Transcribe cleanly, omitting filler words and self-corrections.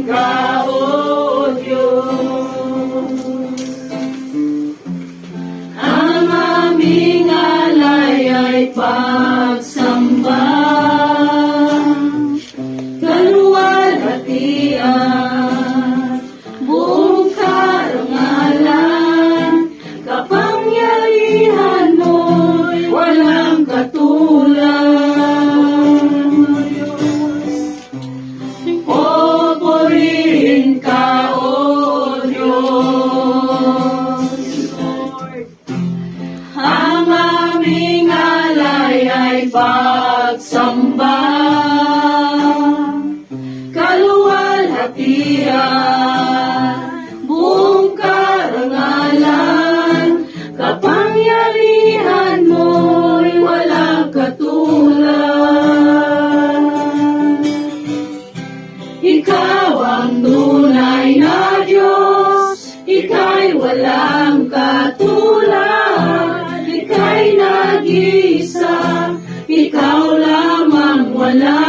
ka, O Diyos. Ang aming alay ay pagsamba, kaluwalhatian, buong karangalan, kapangyarihan mo'y walang katulad. Purihin ka, O Diyos. Ang aming alay ay pagsamba, kaluwalhatian, buong karangalan, kapangyarihan mo'y walang katulad. Ikaw ang tunay na Diyos, Ika'y walang katulad, Ika'y nag-iisa, Ikaw lamang wala